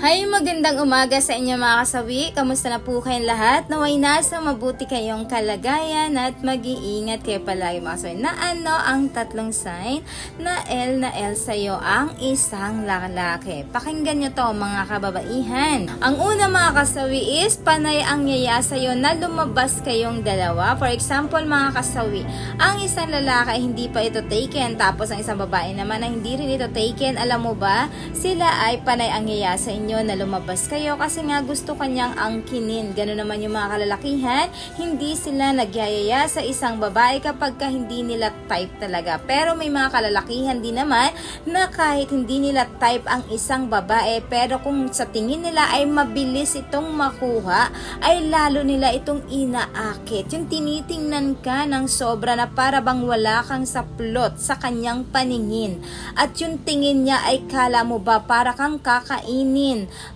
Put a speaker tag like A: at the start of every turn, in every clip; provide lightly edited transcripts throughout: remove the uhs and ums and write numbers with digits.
A: Hi, magandang umaga sa inyo mga kasawi. Kamusta na po kayong lahat? Naway nasa mabuti kayong kalagayan at mag-iingat kayo palagi mga kasawi. Na ano ang tatlong sign na L sa'yo ang isang lalaki? Pakinggan nyo to mga kababaihan. Ang una mga kasawi is panay ang yaya sa'yo na lumabas kayong dalawa. For example mga kasawi, ang isang lalaki ay hindi pa ito taken, tapos ang isang babae naman na hindi rin ito taken. Alam mo ba, sila ay panay ang yaya sa inyo na lumabas kayo kasi nga gusto kanyang angkinin. Ganoon naman yung mga kalalakihan, hindi sila nagyayaya sa isang babae kapag ka hindi nila type talaga. Pero may mga kalalakihan din naman na kahit hindi nila type ang isang babae, pero kung sa tingin nila ay mabilis itong makuha, ay lalo nila itong inaakit. Yung tinitingnan ka ng sobra na para bang wala kang saplot sa kanyang paningin. At yung tingin niya ay kala mo ba para kang kakainin.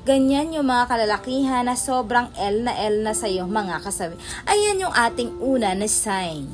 A: Ganyan yung mga kalalakihan na sobrang L na sa'yo mga kasawi. Ayan yung ating una na sign.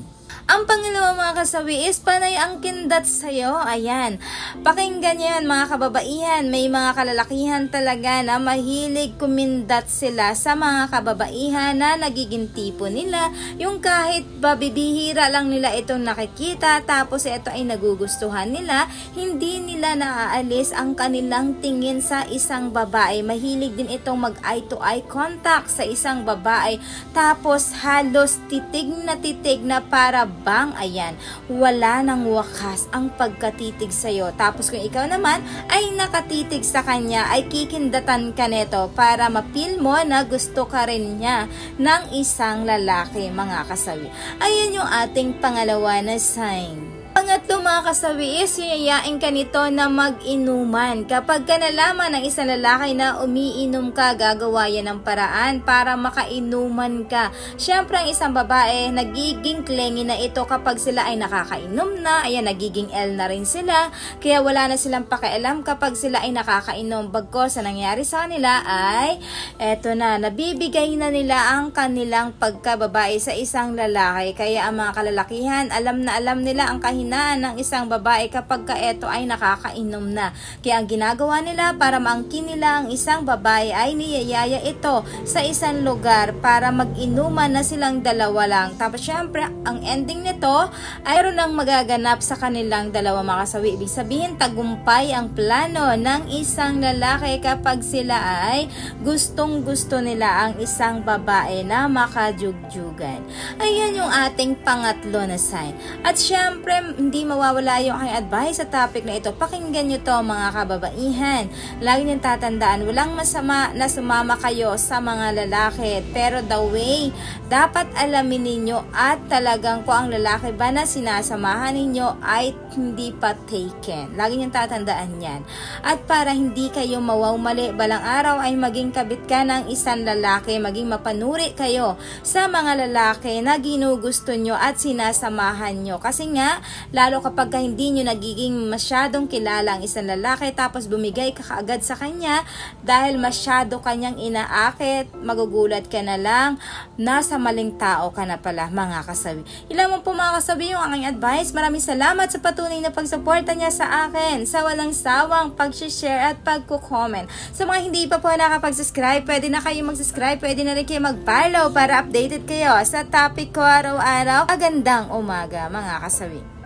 A: Ang pangalawa mga kasawi is panay ang kindat sa'yo. Ayan. Pakinggan nyo yan mga kababaihan. May mga kalalakihan talaga na mahilig kumindat sila sa mga kababaihan na nagiging tipo nila. Yung kahit babibihira lang nila itong nakikita, tapos ito ay nagugustuhan nila, hindi nila naaalis ang kanilang tingin sa isang babae. Mahilig din itong mag eye to eye contact sa isang babae. Tapos halos titig na para bang ayan, wala nang wakas ang pagkatitig sa'yo. Tapos kung ikaw naman ay nakatitig sa kanya, ay kikindatan ka neto para mapil mo na gusto ka rin niya ng isang lalaki mga kasawi. Ayan yung ating pangalawa na sign. Pangatlo mga kasawi is yayain ka nito na mag-inuman. Kapag ka nalaman ng isang lalaki na umiinom ka, gagawa yan ng paraan para makainuman ka. Siyempre ang isang babae, nagiging clingy na ito kapag sila ay nakakainom na. Ayan, nagiging L na rin sila. Kaya wala na silang pakialam kapag sila ay nakakainom. Bagkos sa nangyari sa kanila ay, eto na, nabibigay na nila ang kanilang pagkababae sa isang lalaki. Kaya ang mga kalalakihan, alam na alam nila ang kahinaan ng isang babae kapag ka ito ay nakakainom na. Kaya ang ginagawa nila para maangkin nila ang isang babae ay niyayaya ito sa isang lugar para mag-inuman na silang dalawa lang. Tapos syempre ang ending nito ay mayroon nang magaganap sa kanilang dalawa mga kasawi. Ibig sabihin tagumpay ang plano ng isang lalaki kapag sila ay gustong gusto nila ang isang babae na makajugjugan. Ayan yung ating pangatlo na sign. At syempre hindi mawawala yung aking advice sa topic na ito. Pakinggan nyo to mga kababaihan. Lagi niyong tatandaan, walang masama na sumama kayo sa mga lalaki. Pero the way, dapat alamin ninyo at talagang kung ang lalaki ba na sinasamahan ninyo ay hindi pa taken. Lagi niyong tatandaan yan. At para hindi kayo mawawmali, balang araw ay maging kabit ka ng isang lalaki, maging mapanuri kayo sa mga lalaki na ginugusto nyo at sinasamahan nyo. Kasi nga, lalo kapag hindi nyo nagiging masyadong kilala ang isang lalaki tapos bumigay ka kaagad sa kanya dahil masyado kanyang inaakit, magugulat ka na lang, nasa maling tao ka na pala mga kasawi. Ilan mo po mga kasawi yung aking advice. Maraming salamat sa patuloy na pagsuporta niya sa akin, sa walang sawang pag-share at pagko-comment. Sa mga hindi pa po nakapag-subscribe, pwede na kayo mag-subscribe, pwede na rin kayo mag-follow para updated kayo sa topic ko araw-araw. Magandang umaga mga kasawi.